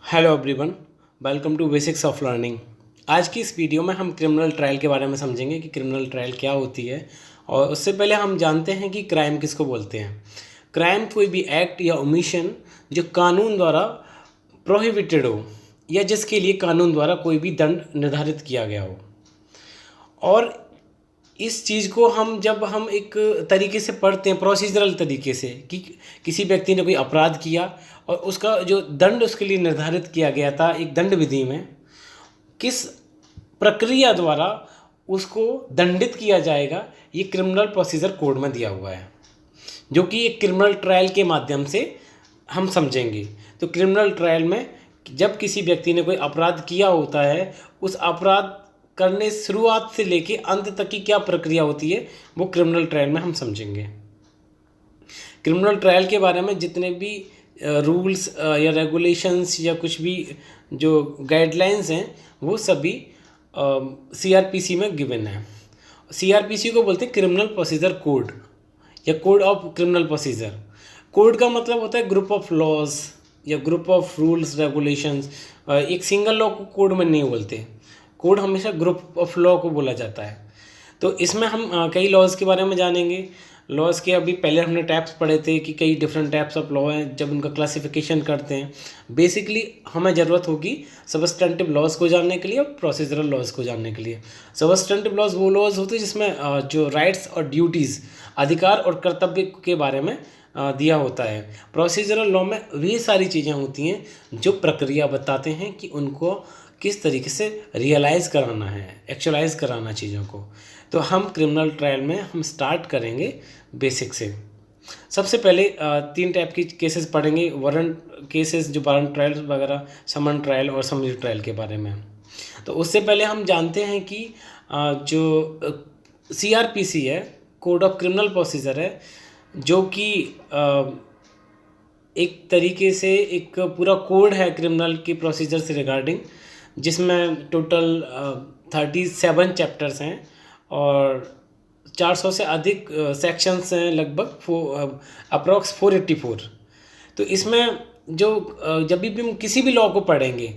Hello everyone, welcome to basics of learning. आज की इस वीडियो में हम क्रिमिनल ट्रायल के बारे में समझेंगे कि क्रिमिनल ट्रायल क्या होती है। और उससे पहले हम जानते हैं कि क्राइम किसको बोलते हैं। क्राइम कोई भी एक्ट या ओमिशन जो कानून द्वारा प्रोहिबिटेड हो या जिसके लिए कानून द्वारा कोई भी दंड निर्धारित किया गया हो। और इस चीज़ को जब हम एक तरीके से पढ़ते हैं, प्रोसीजरल तरीके से, कि किसी व्यक्ति ने कोई अपराध किया और उसका जो दंड उसके लिए निर्धारित किया गया था एक दंड विधि में, किस प्रक्रिया द्वारा उसको दंडित किया जाएगा, ये क्रिमिनल प्रोसीजर कोड में दिया हुआ है, जो कि एक क्रिमिनल ट्रायल के माध्यम से हम समझेंगे। तो क्रिमिनल ट्रायल में जब किसी व्यक्ति ने कोई अपराध किया होता है, उस अपराध करने शुरुआत से लेके अंत तक की क्या प्रक्रिया होती है, वो क्रिमिनल ट्रायल में हम समझेंगे। क्रिमिनल ट्रायल के बारे में जितने भी रूल्स या रेगुलेशंस या कुछ भी जो गाइडलाइंस हैं, वो सभी सीआरपीसी में गिवन है। सीआरपीसी को बोलते हैं क्रिमिनल प्रोसीजर कोड या code of criminal procedure. Code का मतलब होता है ग्रुप ऑफ लॉज या ग्रुप ऑफ रूल्स रेगुलेशंस। एक सिंगल लॉ को कोड में नहीं बोलते, कोड हमेशा ग्रुप ऑफ लॉ को बोला जाता है। तो इसमें हम कई लॉज के बारे में जानेंगे। लॉज के अभी पहले हमने टाइप्स पढ़े थे कि कई डिफरेंट टाइप्स ऑफ लॉ हैं, जब उनका क्लासिफिकेशन करते हैं। बेसिकली हमें ज़रूरत होगी सबस्टेंटिव लॉज को जानने के लिए और प्रोसीजरल लॉज को जानने के लिए। सबस्टेंटिव लॉज वो लॉज होते हैं जिसमें जो राइट्स और ड्यूटीज़, अधिकार और कर्तव्य के बारे में दिया होता है। प्रोसीजरल लॉ में वे सारी चीज़ें होती हैं जो प्रक्रिया बताते हैं कि उनको किस तरीके से रियलाइज़ कराना है, एक्चुअलाइज कराना चीज़ों को। तो हम क्रिमिनल ट्रायल में हम स्टार्ट करेंगे बेसिक से। सबसे पहले 3 टाइप की केसेस पढ़ेंगे, वारंट केसेस जो वारंट ट्रायल वगैरह, समन ट्रायल और समरी ट्रायल के बारे में। तो उससे पहले हम जानते हैं कि जो सीआरपीसी है, कोड ऑफ क्रिमिनल प्रोसीजर है, जो कि एक तरीके से एक पूरा कोड है क्रिमिनल के प्रोसीजर से रिगार्डिंग, जिसमें टोटल 37 चैप्टर्स हैं और 400 से अधिक सेक्शंस हैं, लगभग अप्रॉक्स 484। तो इसमें जब भी हम किसी भी लॉ को पढ़ेंगे,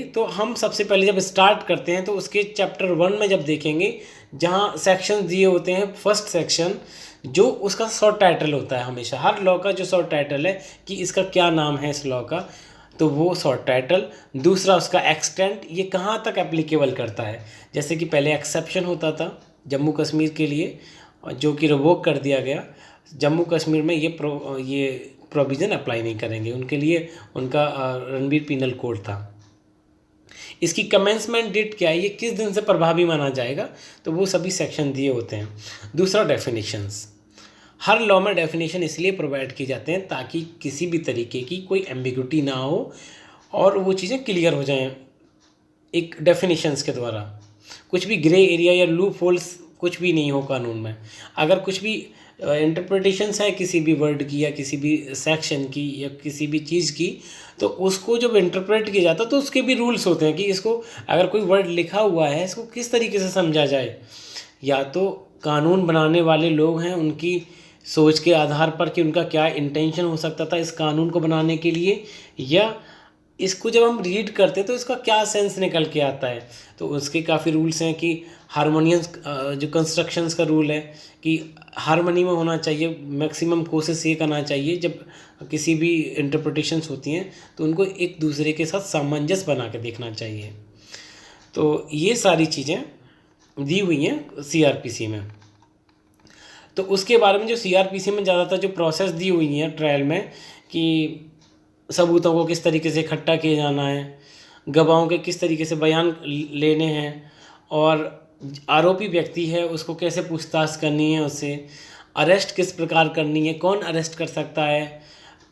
तो हम सबसे पहले जब स्टार्ट करते हैं तो उसके चैप्टर 1 में जब देखेंगे, जहाँ सेक्शन दिए होते हैं, फर्स्ट सेक्शन जो उसका शॉर्ट टाइटल होता है, हमेशा हर लॉ का जो शॉर्ट टाइटल है कि इसका क्या नाम है इस लॉ का, तो वो शॉर्ट टाइटल। दूसरा उसका एक्सटेंट, ये कहाँ तक एप्लीकेबल करता है। जैसे कि पहले एक्सेप्शन होता था जम्मू कश्मीर के लिए, जो कि रिवोक कर दिया गया। जम्मू कश्मीर में ये प्रोविज़न अप्लाई नहीं करेंगे, उनके लिए उनका रणबीर पीनल कोड था। इसकी कमेंसमेंट डेट क्या है, ये किस दिन से प्रभावी माना जाएगा, तो वो सभी सेक्शन दिए होते हैं। दूसरा डेफिनेशंस, हर लॉ में डेफिनेशन इसलिए प्रोवाइड किए जाते हैं ताकि किसी भी तरीके की कोई एम्बिग्युटी ना हो और वो चीज़ें क्लियर हो जाएं एक डेफिनेशंस के द्वारा। कुछ भी ग्रे एरिया या लूप होल्स कुछ भी नहीं हो कानून में। अगर कुछ भी इंटरप्रिटेशंस है किसी भी वर्ड की या किसी भी सेक्शन की या किसी भी चीज़ की, तो उसको जब इंटरप्रेट किया जाता है तो उसके भी रूल्स होते हैं कि इसको अगर कोई वर्ड लिखा हुआ है, इसको किस तरीके से समझा जाए। या तो कानून बनाने वाले लोग हैं, उनकी सोच के आधार पर कि उनका क्या इंटेंशन हो सकता था इस कानून को बनाने के लिए, या इसको जब हम रीड करते हैं तो इसका क्या सेंस निकल के आता है। तो उसके काफ़ी रूल्स हैं कि हारमोनियस जो कंस्ट्रक्शंस का रूल है कि हारमोनी में होना चाहिए, मैक्सिमम कोशिश ये करना चाहिए जब किसी भी इंटरप्रिटेशंस होती हैं तो उनको एक दूसरे के साथ सामंजस्य बना के देखना चाहिए। तो ये सारी चीज़ें दी हुई हैं सीआरपीसी में। तो उसके बारे में जो सीआरपीसी में ज़्यादातर जो प्रोसेस दी हुई हैं ट्रायल में, कि सबूतों को किस तरीके से इकट्ठा किया जाना है, गवाहों के किस तरीके से बयान लेने हैं, और आरोपी व्यक्ति है उसको कैसे पूछताछ करनी है, उससे अरेस्ट किस प्रकार करनी है, कौन अरेस्ट कर सकता है,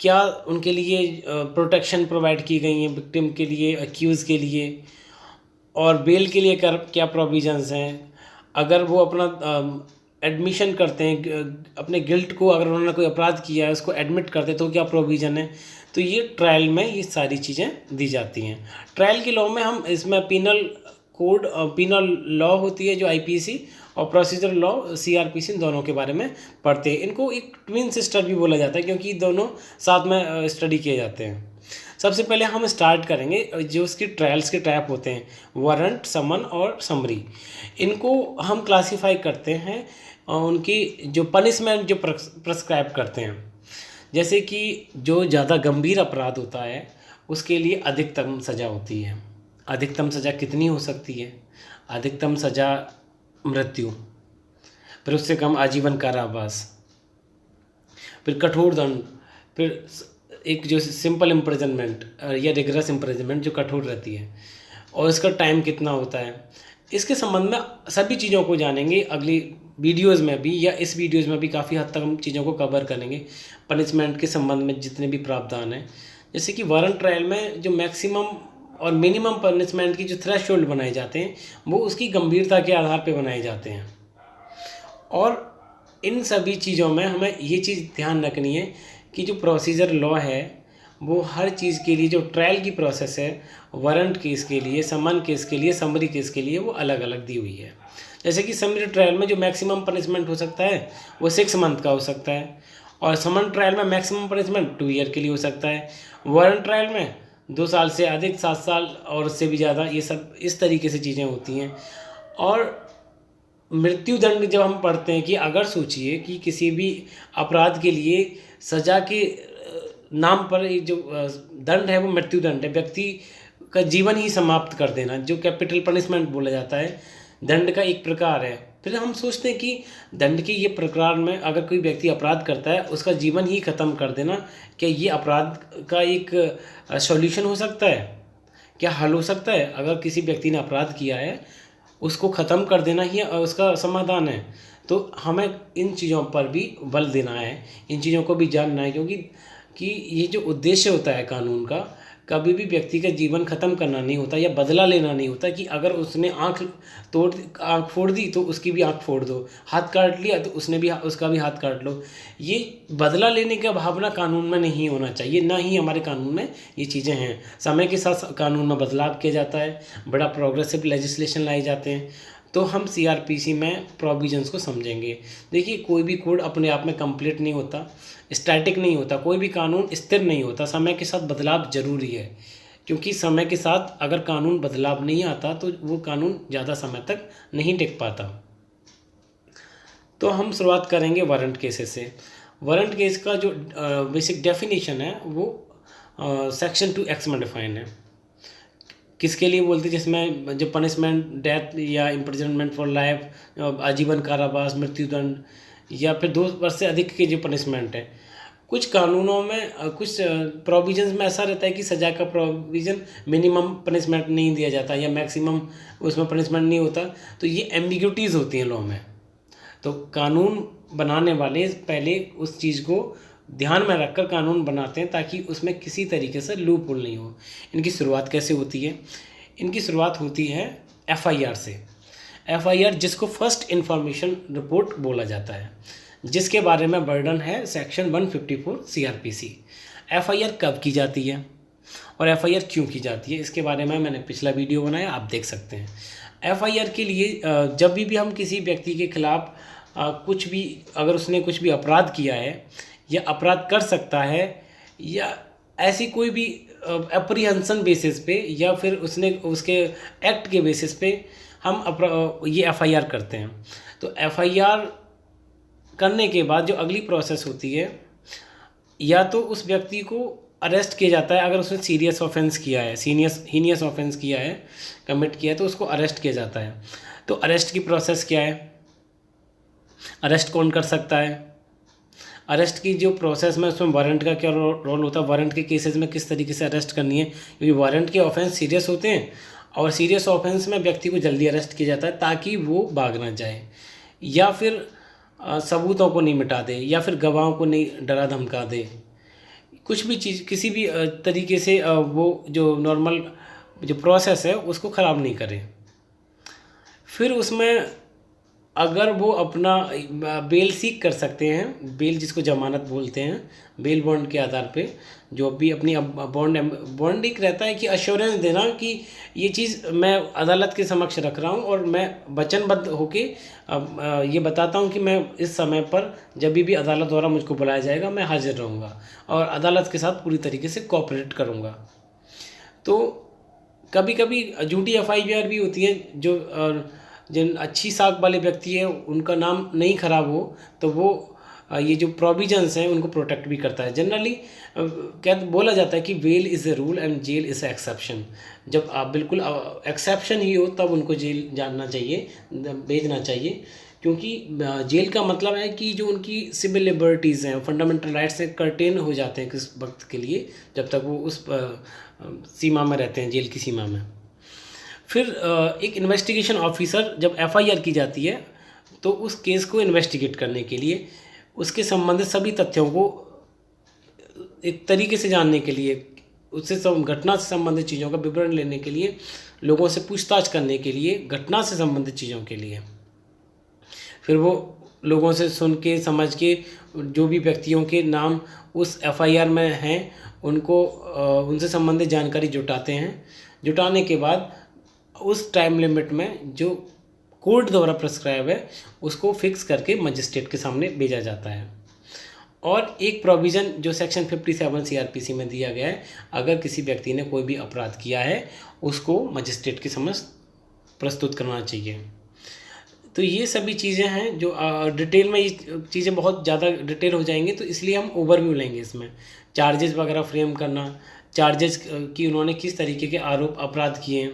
क्या उनके लिए प्रोटेक्शन प्रोवाइड की गई हैं विक्टिम के लिए, अक्यूज़ के लिए, और बेल के लिए क्या प्रोविजंस हैं। अगर वो अपना एडमिशन करते हैं, अपने गिल्ट को, अगर उन्होंने कोई अपराध किया है उसको एडमिट करते तो क्या प्रोविज़न है। तो ये ट्रायल में ये सारी चीज़ें दी जाती हैं। ट्रायल के लॉ में हम इसमें पीनल कोड और पीनल लॉ होती है जो आईपीसी, और प्रोसीजर लॉ सीआरपीसी, इन दोनों के बारे में पढ़ते हैं। इनको एक ट्विन सिस्टर भी बोला जाता है क्योंकि दोनों साथ में स्टडी किए जाते हैं। सबसे पहले हम स्टार्ट करेंगे जो उसकी ट्रायल्स के टाइप होते हैं, वारंट, समन और समरी। इनको हम क्लासीफाई करते हैं उनकी जो पनिशमेंट जो प्रेस्क्राइब करते हैं। जैसे कि जो ज़्यादा गंभीर अपराध होता है उसके लिए अधिकतम सज़ा होती है। अधिकतम सज़ा कितनी हो सकती है? अधिकतम सज़ा मृत्यु, फिर उससे कम आजीवन कारावास, फिर कठोर दंड, फिर एक जो सिंपल इम्प्रिजनमेंट या रिगरस इम्प्रिजनमेंट जो कठोर रहती है, और इसका टाइम कितना होता है। इसके संबंध में सभी चीज़ों को जानेंगे अगली वीडियोज़ में भी, या इस वीडियोज़ में भी काफ़ी हद तक हम चीज़ों को कवर करेंगे। पनिशमेंट के संबंध में जितने भी प्रावधान हैं, जैसे कि वारंट ट्रायल में जो मैक्सिमम और मिनिमम पनिशमेंट की जो थ्रेशोल्ड बनाए जाते हैं वो उसकी गंभीरता के आधार पर बनाए जाते हैं। और इन सभी चीज़ों में हमें ये चीज़ ध्यान रखनी है कि जो प्रोसीजर लॉ है वो हर चीज़ के लिए, जो ट्रायल की प्रोसेस है, वारंट केस के लिए, समन केस के लिए, समरी केस के लिए, वो अलग अलग दी हुई है। जैसे कि समरी ट्रायल में जो मैक्सिमम पनिशमेंट हो सकता है वो 6 मंथ का हो सकता है, और समन ट्रायल में मैक्सिमम पनिशमेंट 2 ईयर के लिए हो सकता है। वारंट ट्रायल में 2 साल से अधिक, 7 साल और उससे भी ज़्यादा, ये सब इस तरीके से चीज़ें होती हैं। और मृत्युदंड जब हम पढ़ते हैं कि अगर सोचिए कि किसी भी अपराध के लिए सज़ा के नाम पर एक जो दंड है वो मृत्युदंड है, व्यक्ति का जीवन ही समाप्त कर देना, जो कैपिटल पनिशमेंट बोला जाता है, दंड का एक प्रकार है। फिर हम सोचते हैं कि दंड के ये प्रकार में अगर कोई व्यक्ति अपराध करता है उसका जीवन ही ख़त्म कर देना, क्या ये अपराध का एक सॉल्यूशन हो सकता है? क्या हल हो सकता है? अगर किसी व्यक्ति ने अपराध किया है उसको ख़त्म कर देना ही उसका समाधान है। तो हमें इन चीज़ों पर भी बल देना है, इन चीज़ों को भी जानना है, क्योंकि ये जो उद्देश्य होता है कानून का, कभी भी व्यक्ति का जीवन ख़त्म करना नहीं होता या बदला लेना नहीं होता कि अगर उसने आँख फोड़ दी तो उसकी भी आँख फोड़ दो, हाथ काट लिया तो उसका भी हाथ काट लो। ये बदला लेने का भावना कानून में नहीं होना चाहिए, ना ही हमारे कानून में ये चीज़ें हैं। समय के साथ कानून में बदलाव किया जाता है, बड़ा प्रोग्रेसिव लेजिस्लेशन लाए जाते हैं। तो हम सीआरपीसी में प्रोविजंस को समझेंगे। देखिए, कोई भी कोड अपने आप में कंप्लीट नहीं होता, स्टैटिक नहीं होता, कोई भी कानून स्थिर नहीं होता, समय के साथ बदलाव ज़रूरी है। क्योंकि समय के साथ अगर कानून बदलाव नहीं आता तो वो कानून ज़्यादा समय तक नहीं टिक पाता। तो हम शुरुआत करेंगे वारंट केसेस से। वारंट केस का जो बेसिक डेफिनेशन है वो सेक्शन 2X में डिफाइन है। किसके लिए बोलते हैं? जिसमें जो पनिशमेंट डेथ या इम्प्रिजनमेंट फॉर लाइफ, आजीवन कारावास, मृत्युदंड, या फिर 2 वर्ष से अधिक के जो पनिशमेंट है। कुछ कानूनों में कुछ प्रोविजंस में ऐसा रहता है कि सज़ा का प्रोविज़न मिनिमम पनिशमेंट नहीं दिया जाता या मैक्सिमम उसमें पनिशमेंट नहीं होता। तो ये एम्बिग्यूटीज़ होती हैं लॉ में। तो कानून बनाने वाले पहले उस चीज़ को ध्यान में रखकर कानून बनाते हैं ताकि उसमें किसी तरीके से लूप होल नहीं हो। इनकी शुरुआत कैसे होती है? इनकी शुरुआत होती है FIR से। FIR जिसको फर्स्ट इंफॉर्मेशन रिपोर्ट बोला जाता है, जिसके बारे में वर्णन है सेक्शन 154 CRPC। FIR कब की जाती है और FIR क्यों की जाती है, इसके बारे में मैंने पिछला वीडियो बनाया, आप देख सकते हैं। FIR के लिए जब भी हम किसी व्यक्ति के खिलाफ कुछ भी, अगर उसने कुछ भी अपराध किया है या अपराध कर सकता है, या ऐसी कोई भी एप्रीहेंशन बेसिस पे, या फिर उसने उसके एक्ट के बेसिस पे हम ये FIR करते हैं। तो FIR करने के बाद जो अगली प्रोसेस होती है, या तो उस व्यक्ति को अरेस्ट किया जाता है अगर उसने सीरियस ऑफेंस किया है, हीनियस ऑफेंस किया है, कमिट किया है, तो उसको अरेस्ट किया जाता है। तो अरेस्ट की प्रोसेस क्या है? अरेस्ट कौन कर सकता है? अरेस्ट की जो प्रोसेस में उसमें वारंट का क्या रोल होता है, वारंट के केसेस में किस तरीके से अरेस्ट करनी है, क्योंकि वारंट के ऑफेंस सीरियस होते हैं और सीरियस ऑफेंस में व्यक्ति को जल्दी अरेस्ट किया जाता है ताकि वो भाग ना जाए, या फिर सबूतों को नहीं मिटा दे, या फिर गवाहों को नहीं डरा धमका दे, कुछ भी चीज़ किसी भी तरीके से वो जो नॉर्मल जो प्रोसेस है उसको ख़राब नहीं करे। फिर उसमें अगर वो अपना बेल सीख कर सकते हैं, बेल जिसको जमानत बोलते हैं, बेल बॉन्ड के आधार पे जो भी अपनी बॉन्ड एक रहता है कि अश्योरेंस देना कि ये चीज़ मैं अदालत के समक्ष रख रहा हूँ और मैं वचनबद्ध होके ये बताता हूँ कि मैं इस समय पर जब भी अदालत द्वारा मुझको बुलाया जाएगा मैं हाजिर रहूँगा और अदालत के साथ पूरी तरीके से कोऑपरेट करूँगा। तो कभी कभी झूठी FIR भी होती है, जो जिन अच्छी साख वाले व्यक्ति है उनका नाम नहीं खराब हो तो वो ये जो प्रोविजंस हैं उनको प्रोटेक्ट भी करता है। जनरली क्या बोला जाता है कि bail is a rule and jail is a exception. जब आप बिल्कुल एक्सेप्शन ही हो तब उनको जेल जाना चाहिए, भेजना चाहिए, क्योंकि जेल का मतलब है कि जो उनकी सिविल लिबर्टीज़ हैं, फंडामेंटल राइट्स हैं, कर्टेन हो जाते हैं किस वक्त के लिए, जब तक वो उस सीमा में रहते हैं, जेल की सीमा में। फिर एक इन्वेस्टिगेशन ऑफिसर जब FIR की जाती है तो उस केस को इन्वेस्टिगेट करने के लिए, उसके संबंधित सभी तथ्यों को एक तरीके से जानने के लिए, उससे घटना से संबंधित चीज़ों का विवरण लेने के लिए, लोगों से पूछताछ करने के लिए, घटना से संबंधित चीज़ों के लिए, फिर वो लोगों से सुन के समझ के जो भी व्यक्तियों के नाम उस FIR में हैं उनको उनसे संबंधित जानकारी जुटाते हैं। जुटाने के बाद उस टाइम लिमिट में जो कोर्ट द्वारा प्रिस्क्राइब है उसको फिक्स करके मजिस्ट्रेट के सामने भेजा जाता है। और एक प्रोविज़न जो सेक्शन 57 CRPC में दिया गया है, अगर किसी व्यक्ति ने कोई भी अपराध किया है उसको मजिस्ट्रेट के समक्ष प्रस्तुत करना चाहिए। तो ये सभी चीज़ें हैं जो डिटेल में, ये चीज़ें बहुत ज़्यादा डिटेल हो जाएंगी तो इसलिए हम ओवरव्यू लेंगे इसमें। चार्जेस वगैरह फ्रेम करना, चार्जेस कि उन्होंने किस तरीके के आरोप अपराध किए हैं,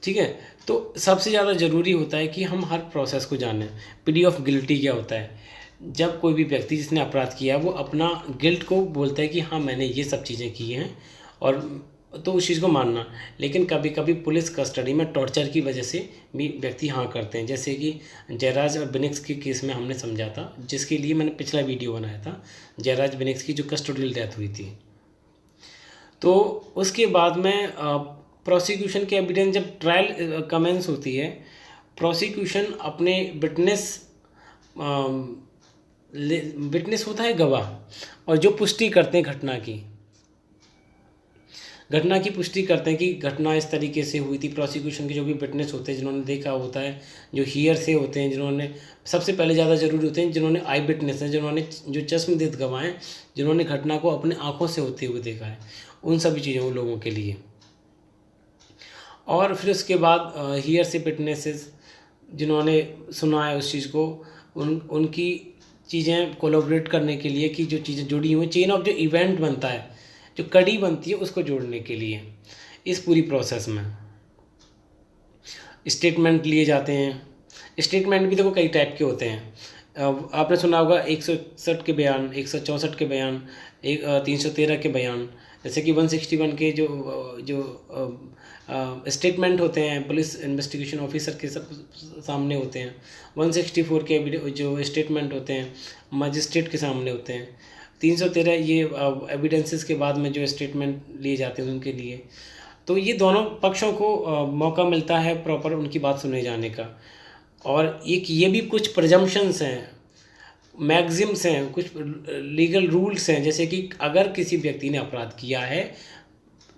ठीक है। तो सबसे ज़्यादा ज़रूरी होता है कि हम हर प्रोसेस को जानें। प्ली ऑफ गिल्टी क्या होता है? जब कोई भी व्यक्ति जिसने अपराध किया वो अपना गिल्ट को बोलता है कि हाँ मैंने ये सब चीज़ें की हैं, और तो उस चीज़ को मानना। लेकिन कभी कभी पुलिस कस्टडी में टॉर्चर की वजह से भी व्यक्ति हाँ करते हैं, जैसे कि जयराज और विनिक्स के केस में हमने समझा था, जिसके लिए मैंने पिछला वीडियो बनाया था, जयराज विनिक्स की जो कस्टोडियल डेथ हुई थी। तो उसके बाद में प्रोसिक्यूशन के एविडेंस, जब ट्रायल कमेंस होती है, प्रोसिक्यूशन अपने विटनेस होता है गवाह, और जो पुष्टि करते हैं घटना की पुष्टि करते हैं कि घटना इस तरीके से हुई थी। प्रोसिक्यूशन के जो भी विटनेस होते हैं जिन्होंने देखा होता है, जो हियर से होते हैं, जिन्होंने सबसे पहले ज़्यादा ज़रूरी होते हैं, जिन्होंने आई विटनेस हैं, जिन्होंने जो चश्मदीद गवाह हैं, जिन्होंने घटना को अपने आँखों से होते हुए देखा है, उन सभी चीज़ों लोगों के लिए। और फिर उसके बाद हियर से विटनेसेस जिन्होंने सुना है उस चीज़ को, उनकी चीज़ें कोलैबोरेट करने के लिए, कि जो चीज़ें जुड़ी हुई, चेन ऑफ जो इवेंट बनता है, जो कड़ी बनती है, उसको जोड़ने के लिए इस पूरी प्रोसेस में स्टेटमेंट लिए जाते हैं। स्टेटमेंट भी देखो कई टाइप के होते हैं। आपने सुना होगा 161 के बयान, 164 के बयान, 313 के बयान, जैसे कि 161 के जो स्टेटमेंट होते हैं पुलिस इन्वेस्टिगेशन ऑफिसर के सब सामने होते हैं। 164 के जो स्टेटमेंट होते हैं मजिस्ट्रेट के सामने होते हैं। 313 ये एविडेंसेस के बाद में जो स्टेटमेंट लिए जाते हैं उनके लिए। तो ये दोनों पक्षों को मौका मिलता है प्रॉपर उनकी बात सुने जाने का। और एक ये भी कुछ प्रजम्पशंस हैं, मैक्सिम्स हैं, कुछ लीगल रूल्स हैं, जैसे कि अगर किसी व्यक्ति ने अपराध किया है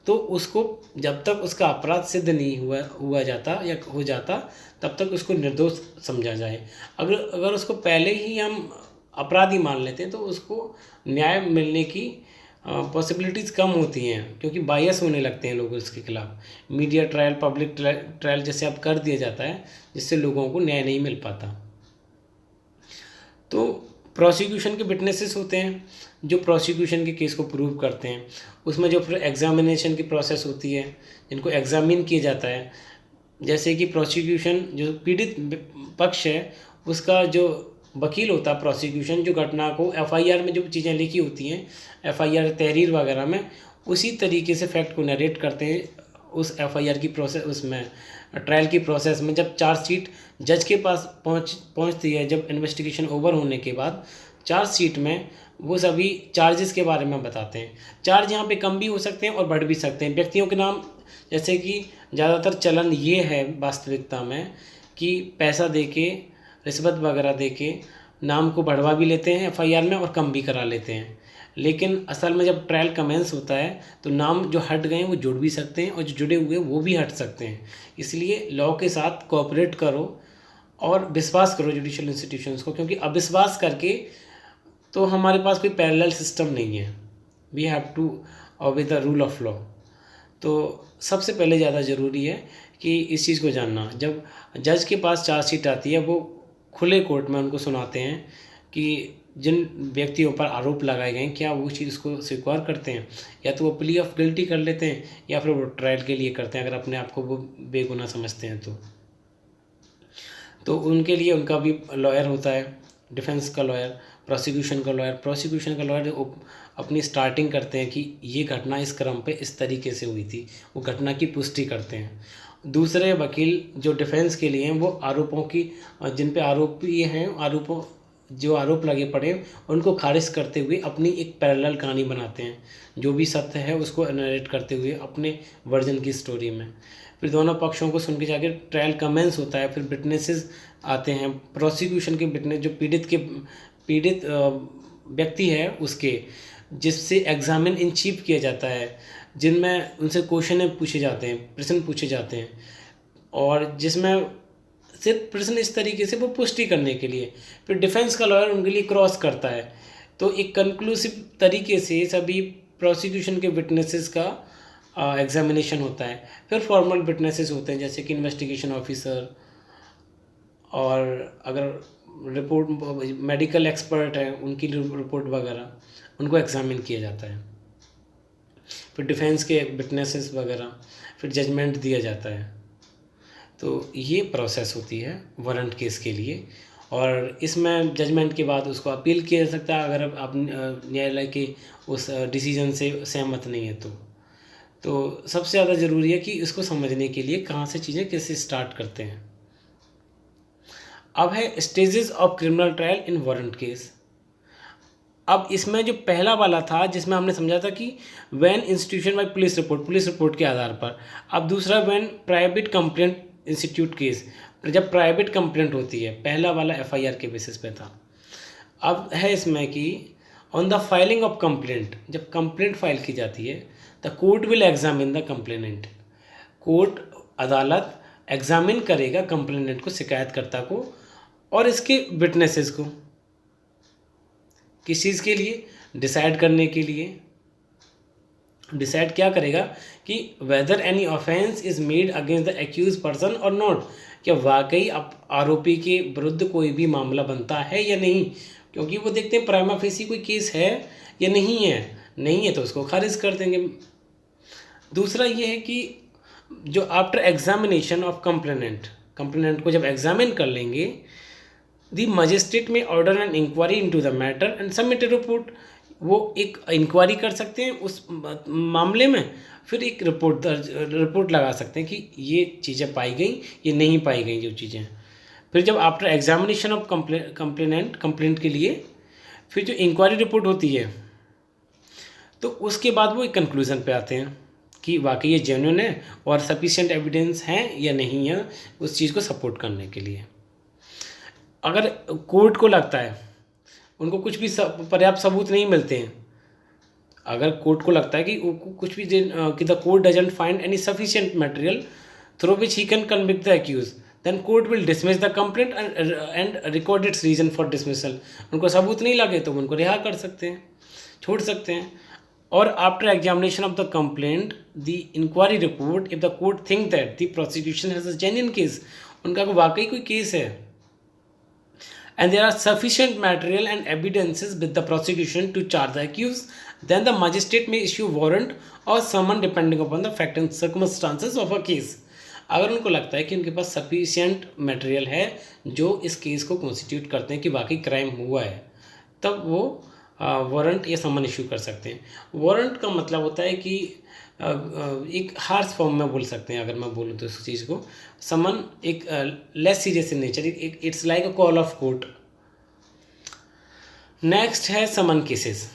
तो उसको जब तक उसका अपराध सिद्ध नहीं हुआ जाता या हो जाता तब तक उसको निर्दोष समझा जाए। अगर उसको पहले ही हम अपराधी मान लेते हैं तो उसको न्याय मिलने की पॉसिबिलिटीज़ कम होती हैं, क्योंकि बायस होने लगते हैं लोग उसके खिलाफ। मीडिया ट्रायल, पब्लिक ट्रायल जैसे अब कर दिया जाता है, जिससे लोगों को न्याय नहीं मिल पाता। तो प्रोसिक्यूशन के विटनेसेस होते हैं जो प्रोसिक्यूशन के केस को प्रूव करते हैं। उसमें जो फिर एग्जामिनेशन की प्रोसेस होती है, जिनको एग्जामिन किया जाता है, जैसे कि प्रोसिक्यूशन जो पीड़ित पक्ष है उसका जो वकील होता है, प्रोसिक्यूशन जो घटना को FIR में जो चीज़ें लिखी होती हैं, FIR तहरीर वगैरह में, उसी तरीके से फैक्ट को नरेट करते हैं उस FIR की प्रोसेस, उसमें ट्रायल की प्रोसेस में। जब चार्जशीट जज के पास पहुंचती है, जब इन्वेस्टिगेशन ओवर होने के बाद चार्जशीट में वो सभी चार्जेस के बारे में बताते हैं। चार्ज यहाँ पे कम भी हो सकते हैं और बढ़ भी सकते हैं। व्यक्तियों के नाम, जैसे कि ज़्यादातर चलन ये है वास्तविकता में कि पैसा दे के, रिश्वत वगैरह दे के नाम को बढ़वा भी लेते हैं एफआईआर में और कम भी करा लेते हैं। लेकिन असल में जब ट्रायल कमेंस होता है तो नाम जो हट गए हैं वो जुड़ भी सकते हैं और जो जुड़े हुए वो भी हट सकते हैं। इसलिए लॉ के साथ कोऑपरेट करो और विश्वास करो जुडिशियल इंस्टीट्यूशंस को, क्योंकि अविश्वास करके तो हमारे पास कोई पैरेलल सिस्टम नहीं है। We have to obey the rule of law. तो सबसे पहले ज़्यादा ज़रूरी है कि इस चीज़ को जानना, जब जज के पास चार्जशीट आती है वो खुले कोर्ट में उनको सुनाते हैं कि जिन व्यक्तियों पर आरोप लगाए गए हैं क्या वो चीज़ को स्वीकार करते हैं, या तो वो प्ली ऑफ गिल्टी कर लेते हैं या फिर वो ट्रायल के लिए करते हैं अगर अपने आप को वो बेगुनाह समझते हैं तो उनके लिए उनका भी लॉयर होता है, डिफेंस का लॉयर, प्रोसिक्यूशन का लॉयर। प्रोसिक्यूशन का लॉयर अपनी स्टार्टिंग करते हैं कि ये घटना इस क्रम पे इस तरीके से हुई थी, वो घटना की पुष्टि करते हैं। दूसरे वकील जो डिफेंस के लिए हैं वो आरोपों की, जिन पे आरोपी हैं, आरोपों जो आरोप लगे पड़े उनको खारिज करते हुए अपनी एक पैरेलल कहानी बनाते हैं, जो भी सत्य है उसको नरेट करते हुए अपने वर्जन की स्टोरी में। फिर दोनों पक्षों को सुन के जाके ट्रायल कमेंस होता है। फिर विटनेसेस आते हैं, प्रोसिक्यूशन के विटनेस जो पीड़ित व्यक्ति है उसके, जिससे एग्जामिन इन चीफ किया जाता है, जिनमें उनसे क्वेश्चन पूछे जाते हैं, प्रश्न पूछे जाते हैं, और जिसमें सिर्फ प्रश्न इस तरीके से वो पुष्टि करने के लिए। फिर डिफेंस का लॉयर उनके लिए क्रॉस करता है। तो एक कंक्लूसिव तरीके से सभी प्रोसिक्यूशन के विटनेसेस का एग्जामिनेशन होता है। फिर फॉर्मल विटनेसेस होते हैं जैसे कि इन्वेस्टिगेशन ऑफिसर, और अगर रिपोर्ट मेडिकल एक्सपर्ट है उनकी रिपोर्ट वगैरह उनको एग्जामिन किया जाता है। फिर डिफेंस के विटनेसेस वगैरह, फिर जजमेंट दिया जाता है। तो ये प्रोसेस होती है वारंट केस के लिए, और इसमें जजमेंट के बाद उसको अपील किया जा सकता है अगर आप न्यायालय के उस डिसीजन से सहमत नहीं है तो सबसे ज़्यादा ज़रूरी है कि इसको समझने के लिए कहाँ से चीज़ें कैसे स्टार्ट करते हैं। अब है stages of criminal trial in warrant case. अब इसमें जो पहला वाला था जिसमें हमने समझा था कि when institution by police report के आधार पर। अब दूसरा when private complaint institute case, जब प्राइवेट कंप्लेंट होती है। पहला वाला एफआईआर के बेसिस पे था। अब है इसमें कि on the filing of complaint, जब कंप्लेंट फाइल की जाती है the court will examine the complainant. Court, अदालत एग्जामिन करेगा कंप्लेनेंट को, शिकायतकर्ता को, और इसके विटनेसेस को। किस चीज़ के लिए? डिसाइड करने के लिए। डिसाइड क्या करेगा कि whether any offence is made against the accused person और नॉट, क्या वाकई आरोपी के विरुद्ध कोई भी मामला बनता है या नहीं, क्योंकि वो देखते हैं प्राइमा फेसी कोई केस है या नहीं है तो उसको खारिज कर देंगे। दूसरा ये है कि जो आफ्टर एग्जामिनेशन ऑफ कंप्लेनेंट को जब एग्जामिन कर लेंगे, the magistrate may order an inquiry into the matter and submit a report. वो एक इंक्वायरी कर सकते हैं उस मामले में, फिर एक रिपोर्ट लगा सकते हैं कि ये चीज़ें पाई गई, ये नहीं पाई गई जो चीज़ें। फिर जब आफ्टर एग्जामिनेशन ऑफ कंप्लेंट के लिए फिर जो इंक्वायरी रिपोर्ट होती है तो उसके बाद वो एक कंक्लूज़न पे आते हैं कि वाकई ये जेन्युइन है और सफिशिएंट एविडेंस है या नहीं है उस चीज़ को सपोर्ट करने के लिए। अगर कोर्ट को लगता है उनको कुछ भी पर्याप्त सबूत नहीं मिलते हैं, अगर कोर्ट को लगता है कि कुछ भी कि the court doesn't find any sufficient material through which he can convict the accused, then court will dismiss the complaint and record its reason for dismissal. उनको सबूत नहीं लगे तो उनको रिहा कर सकते हैं, छोड़ सकते हैं। और after examination of the complaint the inquiry report, if the court think that the prosecution has a genuine case, उनका वाकई कोई केस है, and there are sufficient material and evidences with the prosecution to charge the accused, then the magistrate may issue warrant or summon depending upon the fact and circumstances of a case। अगर उनको लगता है कि उनके पास sufficient material है जो इस case को कॉन्स्टिट्यूट करते हैं कि वाकई क्राइम हुआ है, तब वो वारंट या समन इशू कर सकते हैं। वारंट का मतलब होता है कि एक हार्श फॉर्म में बोल सकते हैं अगर मैं बोलूँ तो इस चीज़ को। समन एक लेस सीरियस इन नेचर, एक it's like a call of court. Next है समन केसेस।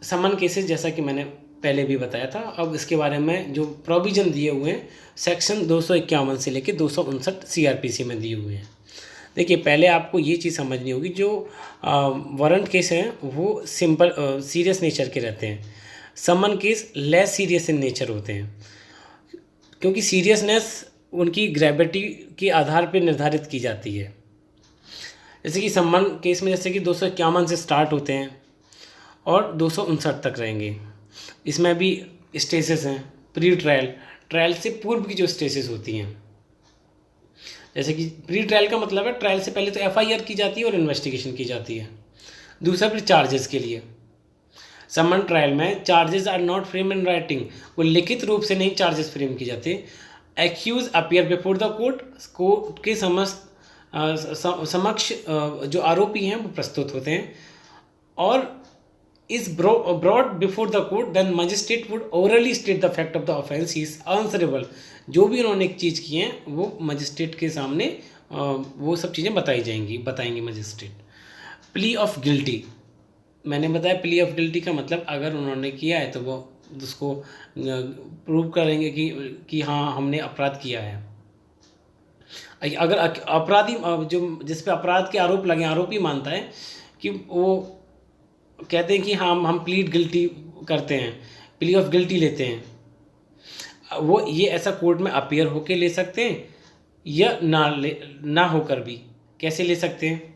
समन केसेस जैसा कि मैंने पहले भी बताया था। अब इसके बारे में जो प्रोविज़न दिए हुए हैं सेक्शन 251 से लेकर 259 सीआरपीसी में दिए हुए हैं। देखिए, पहले आपको ये चीज़ समझनी होगी, जो वारंट केस हैं वो सिंपल सीरियस नेचर के रहते हैं। Summons case less serious in nature होते हैं, क्योंकि सीरियसनेस उनकी ग्रेविटी के आधार पर निर्धारित की जाती है। जैसे कि समन केस में जैसे कि 251 से स्टार्ट होते हैं और 259 तक रहेंगे। इसमें भी स्टेजेस हैं। प्री ट्रायल, ट्रायल से पूर्व की जो स्टेजेस होती हैं, जैसे कि प्री ट्रायल का मतलब है ट्रायल से पहले तो एफआईआर की जाती है और इन्वेस्टिगेशन की जाती है। दूसरा फिर चार्जेस के लिए, समन ट्रायल में charges are not frame in writing, वो लिखित रूप से नहीं चार्जेस फ्रेम की जाते। Accused appear before the court, court के समक्ष जो आरोपी हैं वो प्रस्तुत होते हैं, और is brought before the court, then magistrate would orally state the fact of the offence, he is answerable। जो भी उन्होंने एक चीज़ की है वो मजिस्ट्रेट के सामने वो सब चीज़ें बताएंगी मजिस्ट्रेट। प्ली ऑफ गिल्टी, मैंने बताया प्ली ऑफ गिल्टी का मतलब अगर उन्होंने किया है तो वो उसको प्रूव करेंगे कि हाँ हमने अपराध किया है। अगर अपराधी जो जिस पे अपराध के आरोप लगे, आरोपी मानता है कि वो कहते हैं कि हम प्लीड गिल्टी करते हैं, प्ली ऑफ गिल्टी लेते हैं, वो ये ऐसा कोर्ट में अपीयर होके ले सकते हैं या ना होकर भी। कैसे ले सकते हैं?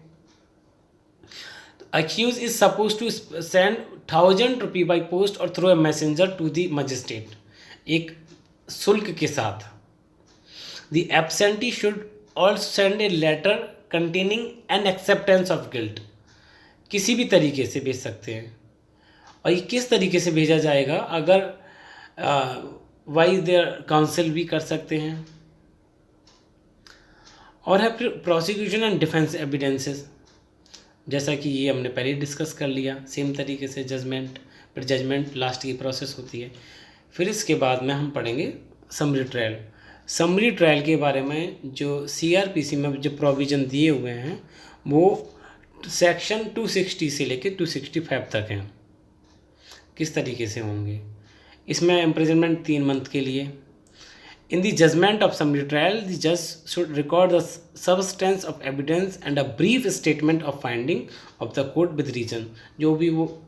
Accused is suppose to send 1000 रुपये बाई पोस्ट और through a messenger to the magistrate, एक शुल्क के साथ। The absentee should also send a letter containing an acceptance of guilt, किसी भी तरीके से भेज सकते हैं। और ये किस तरीके से भेजा जाएगा? अगर वाइज देयर काउंसिल भी कर सकते हैं। और है फिर प्रोसिक्यूशन एंड डिफेंस एविडेंसेस, जैसा कि ये हमने पहले डिस्कस कर लिया। सेम तरीके से जजमेंट, फिर जजमेंट लास्ट की प्रोसेस होती है। फिर इसके बाद में हम पढ़ेंगे समरी ट्रायल। समरी ट्रायल के बारे में जो सीआरपीसी में जो प्रोविज़न दिए हुए हैं वो सेक्शन 260 से लेकर 265 तक हैं, किस तरीके से होंगे। इसमें इम्प्रिजनमेंट 3 मंथ के लिए। In the judgement of summary trial the जज should record the substance of evidence and a brief statement of finding of the court with reason, जो भी वो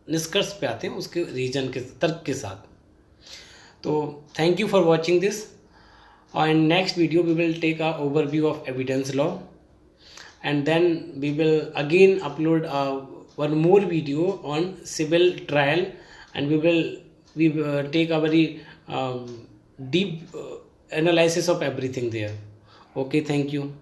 निष्कर्ष पे आते हैं उसके रीजन के तर्क के साथ। तो thank you for watching this, और in next video we will take a overview of evidence law, and then we will again upload one more video on civil trial, and we take a very deep analysis of everything there. Okay, thank you.